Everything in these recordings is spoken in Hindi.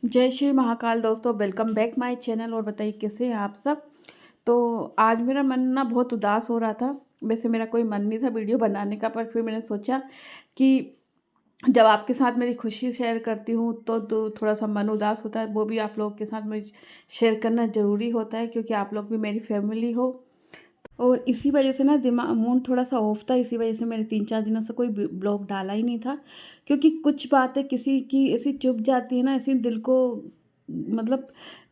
जय श्री महाकाल दोस्तों, वेलकम बैक माय चैनल। और बताइए कैसे हैं आप सब। तो आज मेरा मन ना बहुत उदास हो रहा था। वैसे मेरा कोई मन नहीं था वीडियो बनाने का, पर फिर मैंने सोचा कि जब आपके साथ मेरी खुशी शेयर करती हूँ तो थोड़ा सा मन उदास होता है। वो भी आप लोगों के साथ मुझे शेयर करना ज़रूरी होता है, क्योंकि आप लोग भी मेरी फैमिली हो। और इसी वजह से ना दिमाग मूड थोड़ा सा ऑफ था। इसी वजह से मैंने 3-4 दिनों से कोई ब्लॉग डाला ही नहीं था, क्योंकि कुछ बातें किसी की ऐसी चुभ जाती है ना, ऐसी दिल को, मतलब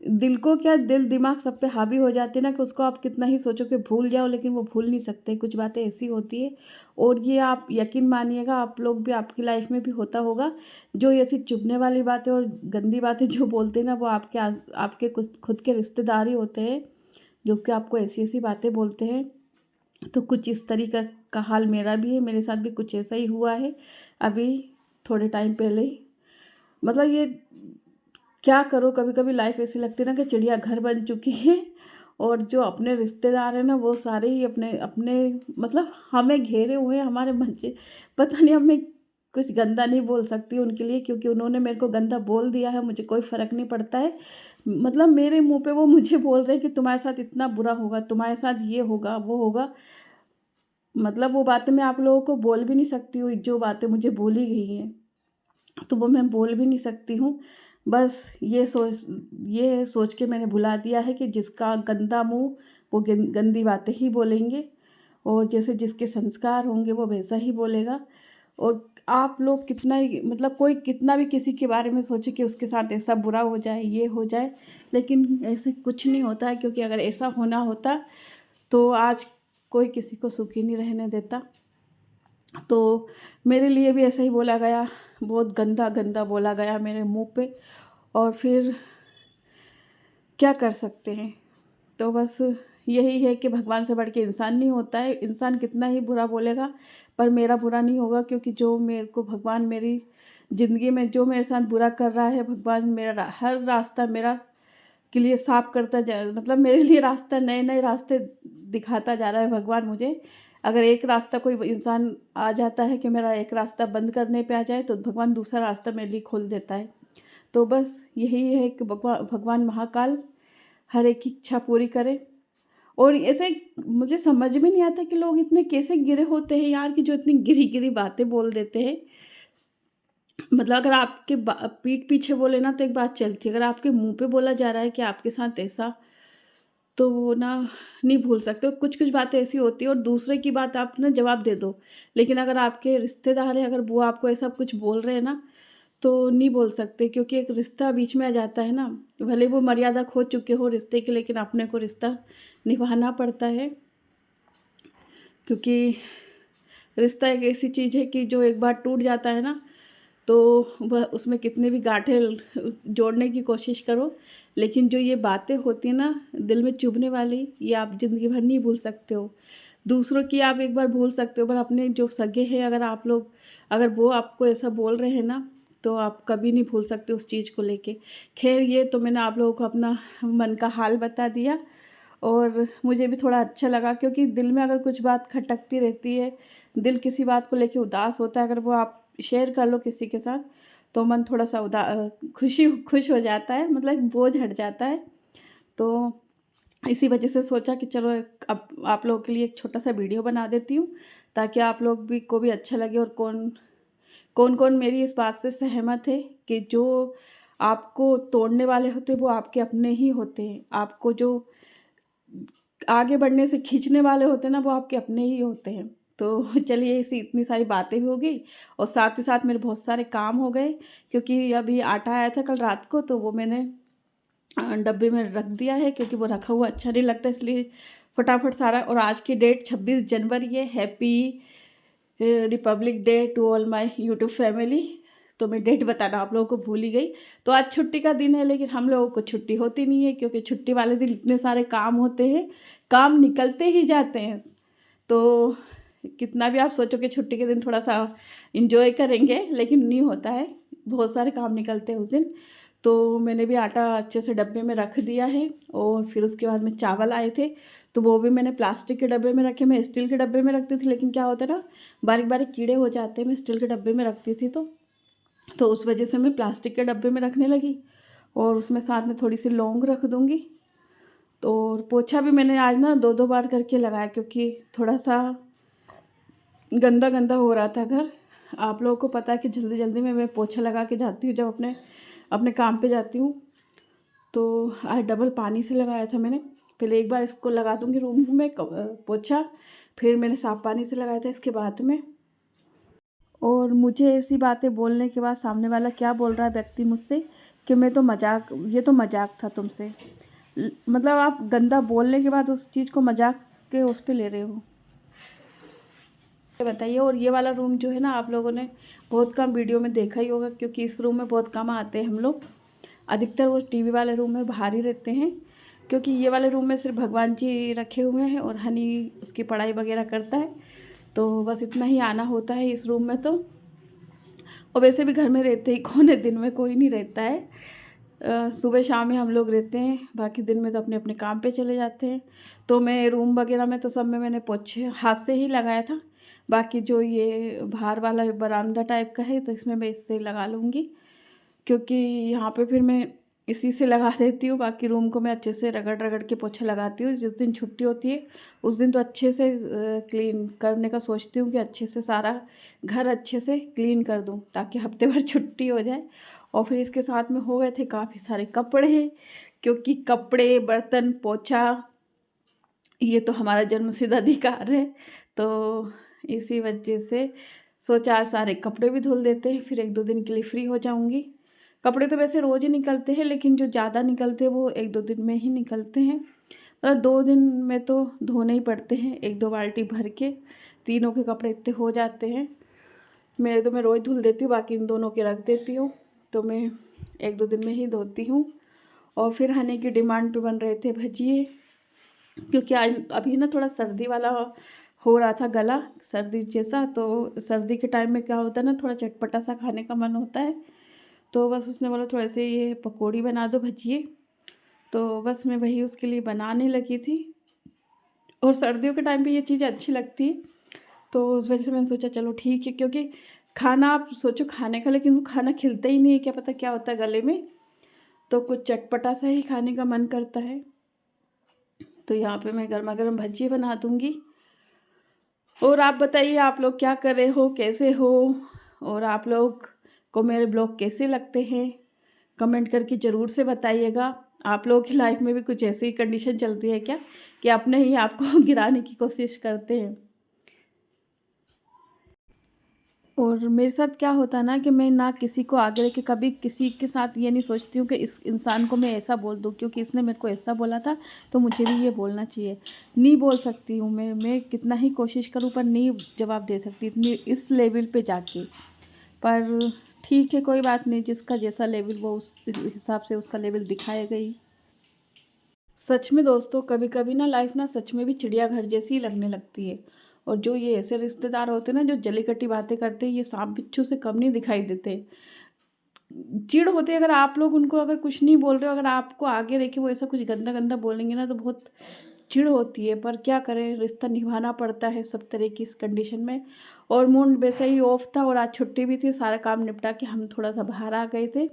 दिल को क्या, दिल दिमाग सब पे हावी हो जाती है ना, कि उसको आप कितना ही सोचो कि भूल जाओ, लेकिन वो भूल नहीं सकते। कुछ बातें ऐसी होती है। और ये आप यकीन मानिएगा, आप लोग भी, आपकी लाइफ में भी होता होगा, जो ऐसी चुभने वाली बातें और गंदी बातें जो बोलते हैं ना, वो आपके कुछ खुद के रिश्तेदार ही होते हैं, जो कि आपको ऐसी-ऐसी बातें बोलते हैं। तो कुछ इस तरीक़े का हाल मेरा भी है, मेरे साथ भी कुछ ऐसा ही हुआ है अभी थोड़े टाइम पहले ही। मतलब ये क्या करूँ, कभी-कभी लाइफ़ ऐसी लगती है ना कि चिड़ियाघर बन चुकी है, और जो अपने रिश्तेदार हैं ना, वो सारे ही अपने अपने मतलब हमें घेरे हुए हैं, हमारे बच्चे। पता नहीं, अब मैं कुछ गंदा नहीं बोल सकती उनके लिए, क्योंकि उन्होंने मेरे को गंदा बोल दिया है, मुझे कोई फ़र्क नहीं पड़ता है। मतलब मेरे मुँह पे वो मुझे बोल रहे हैं कि तुम्हारे साथ इतना बुरा होगा, तुम्हारे साथ ये होगा, वो होगा। मतलब वो बातें मैं आप लोगों को बोल भी नहीं सकती हूँ, जो बातें मुझे बोली गई हैं, तो वो मैं बोल भी नहीं सकती हूँ। बस ये सोच के मैंने भुला दिया है कि जिसका गंदा मुँह, वो गंदी बातें ही बोलेंगे, और जैसे जिसके संस्कार होंगे वो वैसा ही बोलेगा। और आप लोग कितना ही, मतलब कोई कितना भी किसी के बारे में सोचे कि उसके साथ ऐसा बुरा हो जाए, ये हो जाए, लेकिन ऐसे कुछ नहीं होता है, क्योंकि अगर ऐसा होना होता तो आज कोई किसी को सुखी नहीं रहने देता। तो मेरे लिए भी ऐसा ही बोला गया, बहुत गंदा-गंदा बोला गया मेरे मुँह पे, और फिर क्या कर सकते हैं। तो बस यही है कि भगवान से बढ़ के इंसान नहीं होता है। इंसान कितना ही बुरा बोलेगा, पर मेरा बुरा नहीं होगा, क्योंकि जो मेरे को भगवान मेरी ज़िंदगी में जो मेरे साथ बुरा कर रहा है, भगवान मेरा हर रास्ता मेरा के लिए साफ़ करता जा, मतलब मेरे लिए रास्ता, नए-नए रास्ते दिखाता जा रहा है भगवान मुझे। अगर एक रास्ता कोई इंसान आ जाता है कि मेरा एक रास्ता बंद करने पे आ जाए, तो भगवान दूसरा रास्ता मेरे लिए खोल देता है। तो बस यही है कि भगवान महाकाल हर एक की इच्छा पूरी करे। और ऐसे मुझे समझ में नहीं आता कि लोग इतने कैसे गिरे होते हैं यार, कि जो इतनी गिरी-गिरी बातें बोल देते हैं। मतलब अगर आपके पीठ पीछे बोले ना तो एक बात चलती है, अगर आपके मुँह पे बोला जा रहा है कि आपके साथ ऐसा, तो वो ना नहीं भूल सकते। कुछ-कुछ बातें ऐसी होती हैं, और दूसरे की बात आप ना जवाब दे दो। लेकिन अगर आपके रिश्तेदार हैं, अगर वो आपको ऐसा कुछ बोल रहे हैं ना, तो नहीं बोल सकते, क्योंकि एक रिश्ता बीच में आ जाता है ना। भले वो मर्यादा खो चुके हो रिश्ते की, लेकिन अपने को रिश्ता निभाना पड़ता है, क्योंकि रिश्ता एक ऐसी चीज़ है कि जो एक बार टूट जाता है ना, तो वह उसमें कितने भी गाँठें जोड़ने की कोशिश करो, लेकिन जो ये बातें होती हैं ना, दिल में चुभने वाली, ये आप ज़िंदगी भर नहीं भूल सकते हो। दूसरों की आप एक बार भूल सकते हो, पर अपने जो सगे हैं, अगर वो आपको ऐसा बोल रहे हैं ना, तो आप कभी नहीं भूल सकते उस चीज़ को लेके। ख़ैर, ये तो मैंने आप लोगों को अपना मन का हाल बता दिया, और मुझे भी थोड़ा अच्छा लगा, क्योंकि दिल में अगर कुछ बात खटकती रहती है, दिल किसी बात को लेके उदास होता है, अगर वो आप शेयर कर लो किसी के साथ, तो मन थोड़ा-सा खुश हो जाता है, मतलब बोझ हट जाता है। तो इसी वजह से सोचा कि चलो अब आप लोगों के लिए एक छोटा-सा वीडियो बना देती हूँ, ताकि आप लोग भी को भी अच्छा लगे, और कौन-कौन मेरी इस बात से सहमत है कि जो आपको तोड़ने वाले होते हैं, वो आपके अपने ही होते हैं। आपको जो आगे बढ़ने से खींचने वाले होते हैं ना, वो आपके अपने ही होते हैं। तो चलिए, ऐसी इतनी सारी बातें भी हो गई, और साथ ही साथ मेरे बहुत सारे काम हो गए, क्योंकि अभी आटा आया था कल रात को, तो वो मैंने डब्बे में रख दिया है, क्योंकि वो रखा हुआ अच्छा नहीं लगता, इसलिए फटाफट सारा। और आज की डेट 26 जनवरी है। Happy republic day to all my YouTube family. तो मैं डेट बताना आप लोगों को भूल ही गई। तो आज छुट्टी का दिन है, लेकिन हम लोगों को छुट्टी होती नहीं है, क्योंकि छुट्टी वाले दिन इतने सारे काम होते हैं, काम निकलते ही जाते हैं। तो कितना भी आप सोचो कि छुट्टी के दिन थोड़ा-सा एन्जॉय करेंगे, लेकिन नहीं होता है, बहुत सारे काम निकलते हैं उस दिन। तो मैंने भी आटा अच्छे से डब्बे में रख दिया है, और फिर उसके बाद में चावल आए थे, तो वो भी मैंने प्लास्टिक के डब्बे में रखे। मैं स्टील के डब्बे में रखती थी, लेकिन क्या होता है ना, बारीक-बारीक कीड़े हो जाते हैं। मैं स्टील के डब्बे में रखती थी, तो उस वजह से मैं प्लास्टिक के डब्बे में रखने लगी। और उसमें साथ में थोड़ी सी लौंग रख दूँगी। तो पोछा भी मैंने आज ना 2-2 बार करके लगाया, क्योंकि थोड़ा सा गंदा गंदा हो रहा था घर। आप लोगों को पता है कि जल्दी जल्दी में मैं पोछा लगा के जाती हूँ जब अपने अपने काम पे जाती हूँ। तो आज डबल पानी से लगाया था मैंने। पहले एक बार इसको लगा दूँगी रूम में पोछा, फिर मैंने साफ़ पानी से लगाया था इसके बाद में। और मुझे ऐसी बातें बोलने के बाद सामने वाला क्या बोल रहा है व्यक्ति मुझसे कि मैं तो मजाक, ये तो मजाक था तुमसे। मतलब आप गंदा बोलने के बाद उस चीज़ को मजाक के उस पे ले रहे हो, बताइए। और ये वाला रूम जो है ना, आप लोगों ने बहुत कम वीडियो में देखा ही होगा, क्योंकि इस रूम में बहुत कम आते हैं हम लोग। अधिकतर वो टीवी वाले रूम में बाहर ही रहते हैं, क्योंकि ये वाले रूम में सिर्फ भगवान जी रखे हुए हैं और हनी उसकी पढ़ाई वगैरह करता है। तो बस इतना ही आना होता है इस रूम में। तो और वैसे भी घर में रहते ही कौन है, दिन में कोई नहीं रहता है। सुबह शाम में हम लोग रहते हैं, बाकी दिन में तो अपने अपने काम पे चले जाते हैं। तो मैं रूम वगैरह में तो सब में मैंने पोछे हाथ से ही लगाया था। बाकी जो ये बाहर वाला बरामदा टाइप का है तो इसमें मैं इससे लगा लूँगी, क्योंकि यहाँ पे फिर मैं इसी से लगा देती हूँ। बाकी रूम को मैं अच्छे से रगड़ रगड़ के पोछा लगाती हूँ। जिस दिन छुट्टी होती है उस दिन तो अच्छे से क्लीन करने का सोचती हूँ कि अच्छे से सारा घर अच्छे से क्लीन कर दूँ, ताकि हफ्ते भर छुट्टी हो जाए। और फिर इसके साथ में हो गए थे काफ़ी सारे कपड़े, क्योंकि कपड़े बर्तन पोछा ये तो हमारा जन्मसिद्ध अधिकार है। तो इसी वजह से सोचा आज सारे कपड़े भी धुल देते हैं, फिर 1-2 दिन के लिए फ्री हो जाऊंगी। कपड़े तो वैसे रोज़ ही निकलते हैं, लेकिन जो ज़्यादा निकलते हैं वो 1-2 दिन में ही निकलते हैं। मतलब 2 दिन में तो धोने ही पड़ते हैं, 1-2 बाल्टी भर के। तीनों के कपड़े इतने हो जाते हैं। मेरे तो मैं रोज़ धुल देती हूँ, बाकी इन दोनों के रख देती हूँ। तो मैं 1-2 दिन में ही धोती हूँ। और फिर हनी की डिमांड पे बन रहे थे भजिए, क्योंकि आज अभी ना थोड़ा सर्दी वाला हो रहा था गला, सर्दी जैसा। तो सर्दी के टाइम में क्या होता है ना, थोड़ा चटपटा सा खाने का मन होता है। तो बस उसने बोला थोड़े से ये पकौड़ी बना दो, भजिए। तो बस मैं वही उसके लिए बनाने लगी थी। और सर्दियों के टाइम पे ये चीज़ अच्छी लगती है, तो उस वजह से मैंने सोचा चलो ठीक है। क्योंकि खाना आप सोचो खाने का, लेकिन वो खाना खिलता ही नहीं है, क्या पता क्या होता है गले में। तो कुछ चटपटा सा ही खाने का मन करता है। तो यहाँ पे मैं गर्मा गर्म भजिए बना दूँगी। और आप बताइए, आप लोग क्या कर रहे हो, कैसे हो, और आप लोग को मेरे ब्लॉग कैसे लगते हैं, कमेंट करके ज़रूर से बताइएगा। आप लोगों की लाइफ में भी कुछ ऐसी कंडीशन चलती है क्या कि अपने ही आपको गिराने की कोशिश करते हैं। और मेरे साथ क्या होता है ना कि मैं ना किसी को आगे रख के कभी किसी के साथ ये नहीं सोचती हूँ कि इस इंसान को मैं ऐसा बोल दूँ, क्योंकि इसने मेरे को ऐसा बोला था तो मुझे भी ये बोलना चाहिए। नहीं बोल सकती हूँ मैं कितना ही कोशिश करूँ पर नहीं जवाब दे सकती इतनी इस लेवल पे जाके। पर ठीक है, कोई बात नहीं, जिसका जैसा लेवल वो उस हिसाब से उसका लेवल दिखाएगा ही। सच में दोस्तों, कभी कभी ना लाइफ ना सच में भी चिड़ियाघर जैसी ही लगने लगती है। और जो ये ऐसे रिश्तेदार होते हैं ना जो जली कटी बातें करते हैं, ये सांप बिच्छू से कम नहीं दिखाई देते। चिढ़ होती है अगर आप लोग उनको अगर कुछ नहीं बोल रहे हो, अगर आपको आगे देखे वो ऐसा कुछ गंदा गंदा बोलेंगे ना, तो बहुत चिढ़ होती है। पर क्या करें, रिश्ता निभाना पड़ता है सब तरह की इस कंडीशन में। और मूड वैसे ही ऑफ था और आज छुट्टी भी थी, सारा काम निपटा के हम थोड़ा सा बाहर आ गए थे।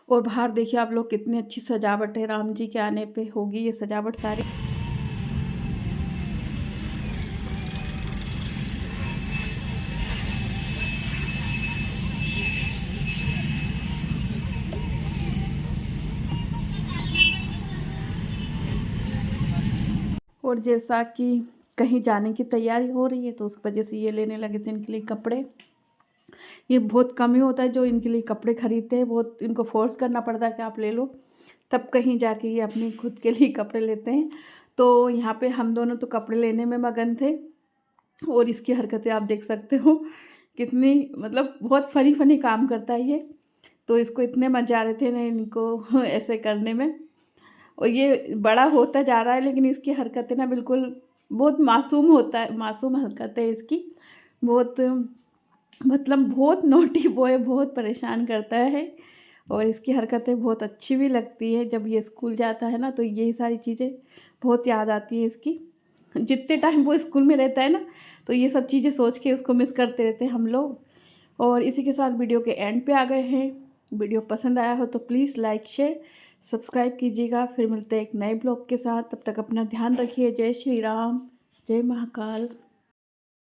और बाहर देखिए आप लोग, कितनी अच्छी सजावट है, राम जी के आने पे होगी ये सजावट सारी। और जैसा कि कहीं जाने की तैयारी हो रही है तो उस वजह से ये लेने लगे थे इनके लिए कपड़े। ये बहुत कम ही होता है जो इनके लिए कपड़े खरीदते हैं, बहुत इनको फोर्स करना पड़ता है कि आप ले लो, तब कहीं जाके ये अपने खुद के लिए कपड़े लेते हैं। तो यहाँ पे हम दोनों तो कपड़े लेने में मगन थे। और इसकी हरकतें आप देख सकते हो कितनी, मतलब बहुत फनी फनी काम करता है ये। तो इसको इतने मजा आ रहे थे ना इनको ऐसे करने में। और ये बड़ा होता जा रहा है लेकिन इसकी हरकतें ना बिल्कुल बहुत मासूम होता है, मासूम हरकत है इसकी। बहुत मतलब बहुत नोटी बॉय, बहुत परेशान करता है। और इसकी हरकतें बहुत अच्छी भी लगती है। जब ये स्कूल जाता है ना तो यही सारी चीज़ें बहुत याद आती है इसकी। जितने टाइम वो स्कूल में रहता है ना तो ये सब चीज़ें सोच के उसको मिस करते रहते हैं हम लोग। और इसी के साथ वीडियो के एंड पे आ गए हैं। वीडियो पसंद आया हो तो प्लीज़ लाइक शेयर सब्सक्राइब कीजिएगा। फिर मिलते हैं एक नए ब्लॉग के साथ, तब तक अपना ध्यान रखिए। जय श्री राम, जय महाकाल।